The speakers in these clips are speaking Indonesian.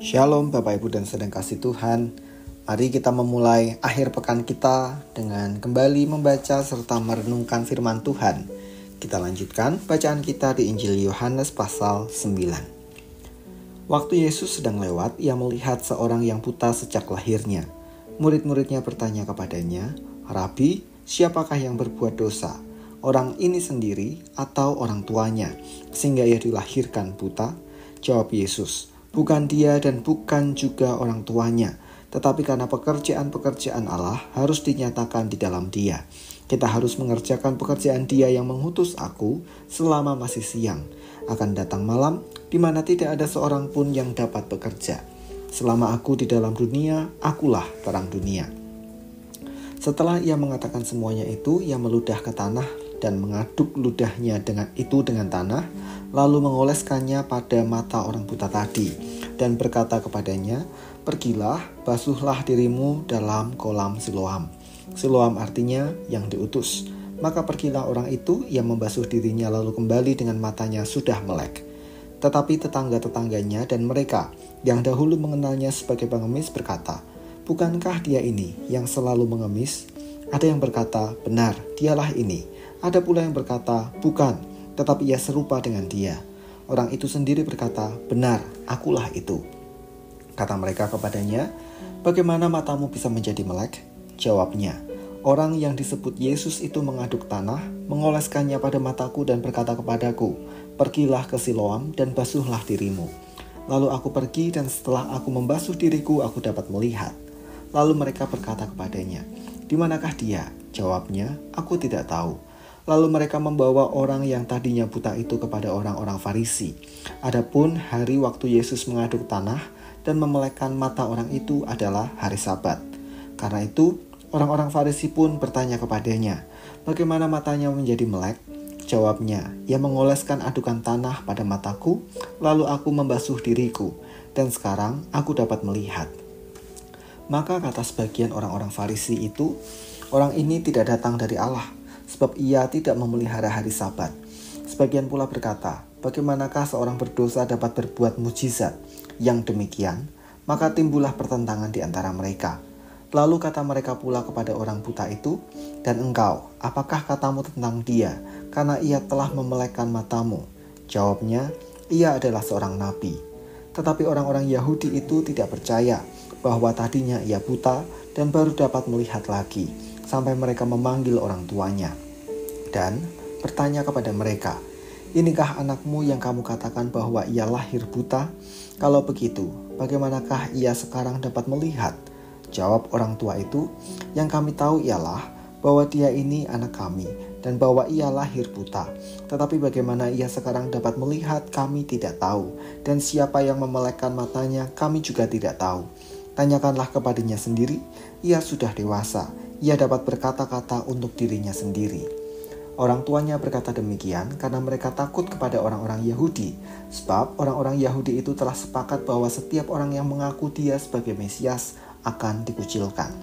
Shalom Bapak Ibu dan Saudara kasih Tuhan. Mari kita memulai akhir pekan kita dengan kembali membaca serta merenungkan firman Tuhan. Kita lanjutkan bacaan kita di Injil Yohanes pasal 9. Waktu Yesus sedang lewat, ia melihat seorang yang buta sejak lahirnya. Murid-muridnya bertanya kepadanya, "Rabi, siapakah yang berbuat dosa? Orang ini sendiri atau orang tuanya, sehingga ia dilahirkan buta?" Jawab Yesus, "Bukan dia dan bukan juga orang tuanya, tetapi karena pekerjaan-pekerjaan Allah harus dinyatakan di dalam dia. Kita harus mengerjakan pekerjaan dia yang mengutus aku selama masih siang. Akan datang malam, di mana tidak ada seorang pun yang dapat bekerja. Selama aku di dalam dunia, akulah terang dunia." Setelah ia mengatakan semuanya itu, ia meludah ke tanah dan mengaduk ludahnya dengan tanah, lalu mengoleskannya pada mata orang buta tadi, dan berkata kepadanya, "Pergilah, basuhlah dirimu dalam kolam Siloam." Siloam artinya yang diutus. Maka pergilah orang itu, ia membasuh dirinya lalu kembali dengan matanya sudah melek. Tetapi tetangga-tetangganya dan mereka yang dahulu mengenalnya sebagai pengemis berkata, "Bukankah dia ini yang selalu mengemis?" Ada yang berkata, "Benar, dialah ini." Ada pula yang berkata, "Bukan, tetapi ia serupa dengan dia." Orang itu sendiri berkata, "Benar, akulah itu." Kata mereka kepadanya, "Bagaimana matamu bisa menjadi melek?" Jawabnya, "Orang yang disebut Yesus itu mengaduk tanah, mengoleskannya pada mataku dan berkata kepadaku, 'Pergilah ke Siloam dan basuhlah dirimu.' Lalu aku pergi dan setelah aku membasuh diriku, aku dapat melihat." Lalu mereka berkata kepadanya, "Di manakah dia?" Jawabnya, "Aku tidak tahu." Lalu mereka membawa orang yang tadinya buta itu kepada orang-orang Farisi. Adapun hari waktu Yesus mengaduk tanah dan memelekkan mata orang itu adalah hari Sabat. Karena itu, orang-orang Farisi pun bertanya kepadanya, "Bagaimana matanya menjadi melek?" Jawabnya, "Ia mengoleskan adukan tanah pada mataku, lalu aku membasuh diriku, dan sekarang aku dapat melihat." Maka kata sebagian orang-orang Farisi itu, "Orang ini tidak datang dari Allah, sebab ia tidak memelihara hari Sabat." Sebagian pula berkata, "Bagaimanakah seorang berdosa dapat berbuat mujizat yang demikian?" Maka timbullah pertentangan di antara mereka. Lalu kata mereka pula kepada orang buta itu, "Dan engkau, apakah katamu tentang dia, karena ia telah memelekkan matamu?" Jawabnya, "Ia adalah seorang nabi." Tetapi orang-orang Yahudi itu tidak percaya bahwa tadinya ia buta dan baru dapat melihat lagi, sampai mereka memanggil orang tuanya dan bertanya kepada mereka, "Inikah anakmu yang kamu katakan bahwa ia lahir buta? Kalau begitu, bagaimanakah ia sekarang dapat melihat?" Jawab orang tua itu, "Yang kami tahu ialah bahwa dia ini anak kami dan bahwa ia lahir buta. Tetapi bagaimana ia sekarang dapat melihat kami tidak tahu, dan siapa yang memelekkan matanya kami juga tidak tahu. Tanyakanlah kepadanya sendiri, ia sudah dewasa, ia dapat berkata-kata untuk dirinya sendiri." Orang tuanya berkata demikian karena mereka takut kepada orang-orang Yahudi, sebab orang-orang Yahudi itu telah sepakat bahwa setiap orang yang mengaku dia sebagai Mesias akan dikucilkan.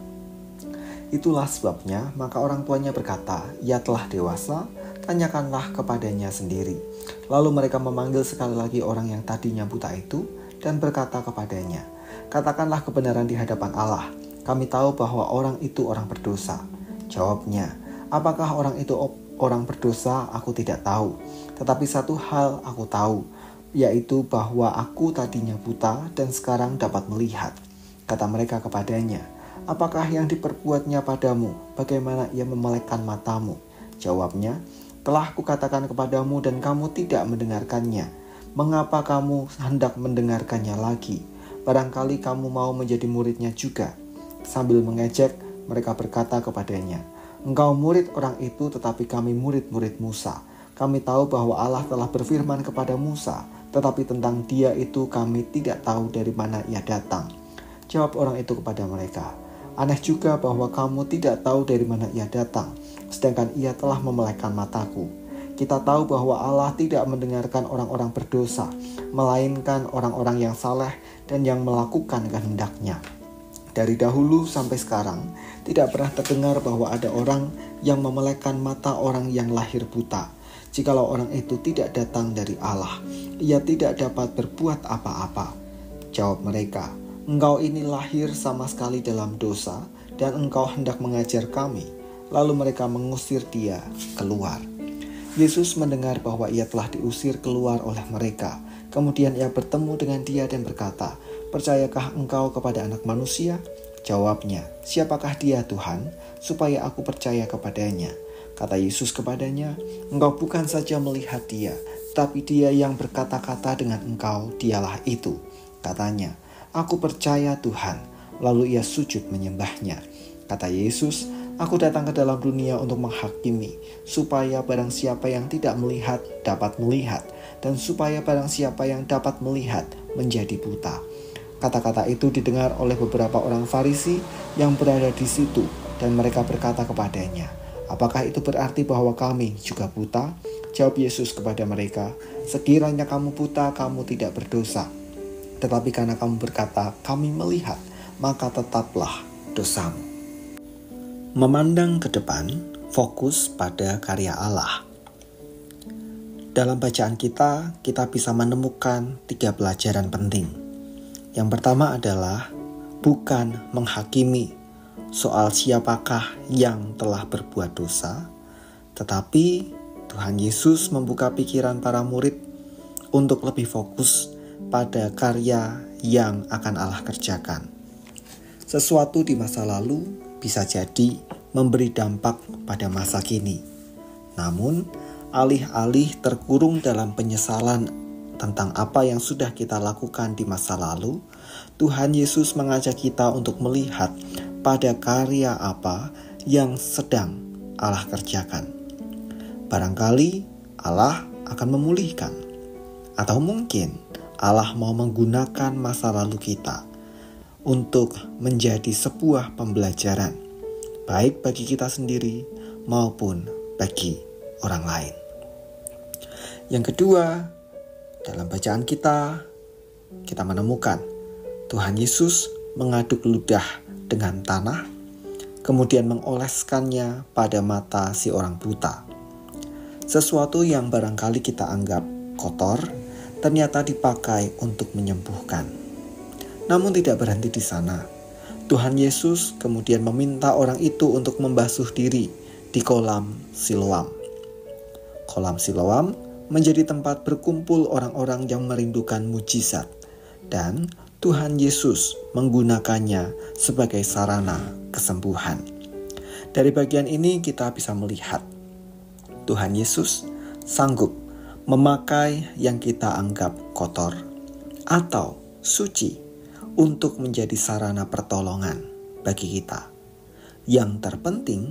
Itulah sebabnya maka orang tuanya berkata, "Ia telah dewasa, tanyakanlah kepadanya sendiri." Lalu mereka memanggil sekali lagi orang yang tadinya buta itu dan berkata kepadanya, "Katakanlah kebenaran di hadapan Allah. Kami tahu bahwa orang itu orang berdosa." Jawabnya, "Apakah orang itu orang berdosa? Aku tidak tahu. Tetapi satu hal aku tahu, yaitu bahwa aku tadinya buta dan sekarang dapat melihat." Kata mereka kepadanya, "Apakah yang diperbuatnya padamu? Bagaimana ia memelekkan matamu?" Jawabnya, "Telah kukatakan kepadamu dan kamu tidak mendengarkannya. Mengapa kamu hendak mendengarkannya lagi? Barangkali kamu mau menjadi muridnya juga." Sambil mengejek, mereka berkata kepadanya, "Engkau murid orang itu, tetapi kami murid-murid Musa. Kami tahu bahwa Allah telah berfirman kepada Musa, tetapi tentang dia itu kami tidak tahu dari mana ia datang." Jawab orang itu kepada mereka, "Aneh juga bahwa kamu tidak tahu dari mana ia datang, sedangkan ia telah memelekkan mataku. Kita tahu bahwa Allah tidak mendengarkan orang-orang berdosa, melainkan orang-orang yang saleh dan yang melakukan kehendak-Nya. Dari dahulu sampai sekarang, tidak pernah terdengar bahwa ada orang yang memelekkan mata orang yang lahir buta. Jikalau orang itu tidak datang dari Allah, ia tidak dapat berbuat apa-apa. Jawab mereka, "Engkau ini lahir sama sekali dalam dosa, dan engkau hendak mengajar kami." Lalu mereka mengusir dia keluar. Yesus mendengar bahwa ia telah diusir keluar oleh mereka. Kemudian ia bertemu dengan dia dan berkata, "Percayakah engkau kepada Anak Manusia?" Jawabnya, "Siapakah dia, Tuhan, supaya aku percaya kepadanya?" Kata Yesus kepadanya, "Engkau bukan saja melihat dia, tapi dia yang berkata-kata dengan engkau, dialah itu." Katanya, "Aku percaya Tuhan." Lalu ia sujud menyembahnya. Kata Yesus, "Aku datang ke dalam dunia untuk menghakimi, supaya barang siapa yang tidak melihat dapat melihat, dan supaya barang siapa yang dapat melihat menjadi buta." Kata-kata itu didengar oleh beberapa orang Farisi yang berada di situ, dan mereka berkata kepadanya, "Apakah itu berarti bahwa kami juga buta?" Jawab Yesus kepada mereka, "Sekiranya kamu buta, kamu tidak berdosa. Tetapi karena kamu berkata, 'Kami melihat,' maka tetaplah dosamu." Memandang ke depan, fokus pada karya Allah. Dalam bacaan kita bisa menemukan 3 pelajaran penting. Yang pertama adalah bukan menghakimi soal siapakah yang telah berbuat dosa, tetapi Tuhan Yesus membuka pikiran para murid untuk lebih fokus pada karya yang akan Allah kerjakan. Sesuatu di masa lalu bisa jadi memberi dampak pada masa kini. Namun, alih-alih terkurung dalam penyesalan tentang apa yang sudah kita lakukan di masa lalu, Tuhan Yesus mengajak kita untuk melihat pada karya apa yang sedang Allah kerjakan. Barangkali Allah akan memulihkan, atau mungkin Allah mau menggunakan masa lalu kita untuk menjadi sebuah pembelajaran, baik bagi kita sendiri maupun bagi orang lain. Yang kedua, dalam bacaan kita menemukan Tuhan Yesus mengaduk ludah dengan tanah, kemudian mengoleskannya pada mata si orang buta. Sesuatu yang barangkali kita anggap kotor, ternyata dipakai untuk menyembuhkan. Namun tidak berhenti di sana. Tuhan Yesus kemudian meminta orang itu untuk membasuh diri di kolam Siloam. Kolam Siloam menjadi tempat berkumpul orang-orang yang merindukan mujizat, dan Tuhan Yesus menggunakannya sebagai sarana kesembuhan. Dari bagian ini kita bisa melihat Tuhan Yesus sanggup memakai yang kita anggap kotor atau suci untuk menjadi sarana pertolongan bagi kita. Yang terpenting,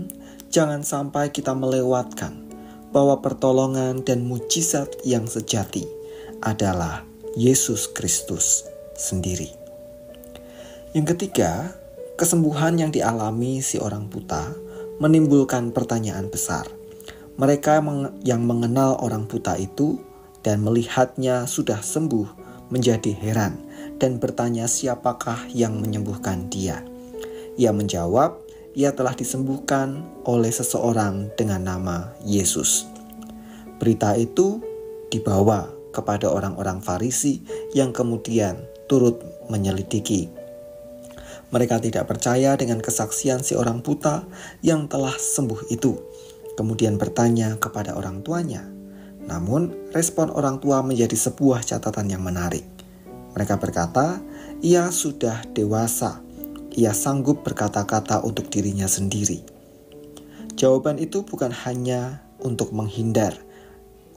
jangan sampai kita melewatkan bahwa pertolongan dan mujizat yang sejati adalah Yesus Kristus sendiri. Yang ketiga, kesembuhan yang dialami si orang buta menimbulkan pertanyaan besar. Mereka yang mengenal orang buta itu dan melihatnya sudah sembuh menjadi heran dan bertanya siapakah yang menyembuhkan dia. Ia menjawab, ia telah disembuhkan oleh seseorang dengan nama Yesus. Berita itu dibawa kepada orang-orang Farisi yang kemudian turut menyelidiki. Mereka tidak percaya dengan kesaksian si orang buta yang telah sembuh itu. Kemudian bertanya kepada orang tuanya. Namun respon orang tua menjadi sebuah catatan yang menarik. Mereka berkata, ia sudah dewasa. Ia sanggup berkata-kata untuk dirinya sendiri. Jawaban itu bukan hanya untuk menghindar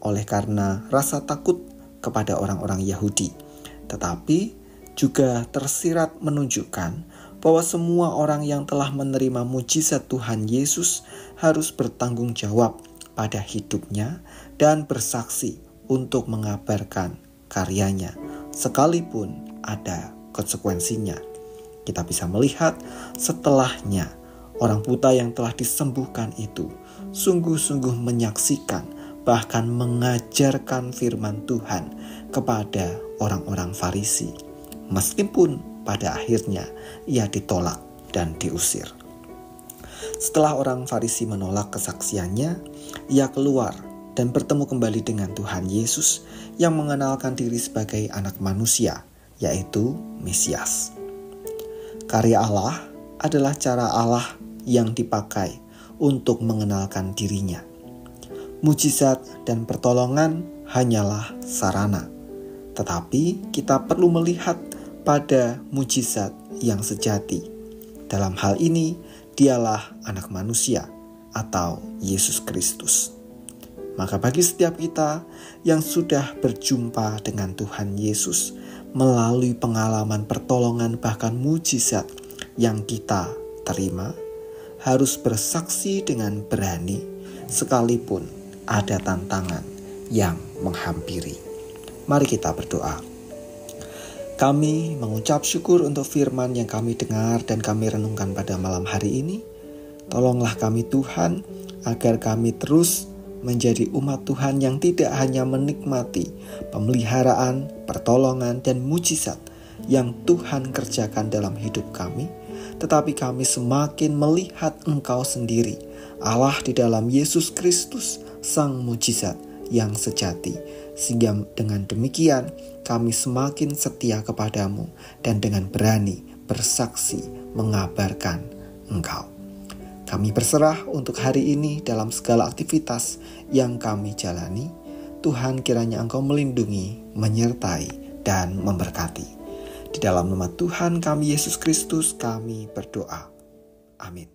oleh karena rasa takut kepada orang-orang Yahudi, tetapi juga tersirat menunjukkan bahwa semua orang yang telah menerima mujizat Tuhan Yesus harus bertanggung jawab pada hidupnya dan bersaksi untuk mengabarkan karyanya, sekalipun ada konsekuensinya. Kita bisa melihat setelahnya orang buta yang telah disembuhkan itu sungguh-sungguh menyaksikan bahkan mengajarkan firman Tuhan kepada orang-orang Farisi, meskipun pada akhirnya ia ditolak dan diusir. Setelah orang Farisi menolak kesaksiannya, ia keluar dan bertemu kembali dengan Tuhan Yesus yang mengenalkan diri sebagai Anak Manusia yaitu Mesias. Karya Allah adalah cara Allah yang dipakai untuk mengenalkan dirinya. Mujizat dan pertolongan hanyalah sarana, tetapi kita perlu melihat pada mujizat yang sejati. Dalam hal ini, dialah Anak Manusia atau Yesus Kristus. Maka bagi setiap kita yang sudah berjumpa dengan Tuhan Yesus melalui pengalaman pertolongan bahkan mujizat yang kita terima, harus bersaksi dengan berani sekalipun ada tantangan yang menghampiri. Mari kita berdoa. Kami mengucap syukur untuk firman yang kami dengar dan kami renungkan pada malam hari ini. Tolonglah kami Tuhan, agar kami terus menjadi umat Tuhan yang tidak hanya menikmati pemeliharaan, pertolongan, dan mujizat yang Tuhan kerjakan dalam hidup kami, tetapi kami semakin melihat Engkau sendiri, Allah di dalam Yesus Kristus, Sang Mujizat yang sejati. Sehingga dengan demikian kami semakin setia kepadamu dan dengan berani bersaksi mengabarkan Engkau. Kami berserah untuk hari ini dalam segala aktivitas yang kami jalani. Tuhan, kiranya Engkau melindungi, menyertai, dan memberkati. Di dalam nama Tuhan kami Yesus Kristus kami berdoa. Amin.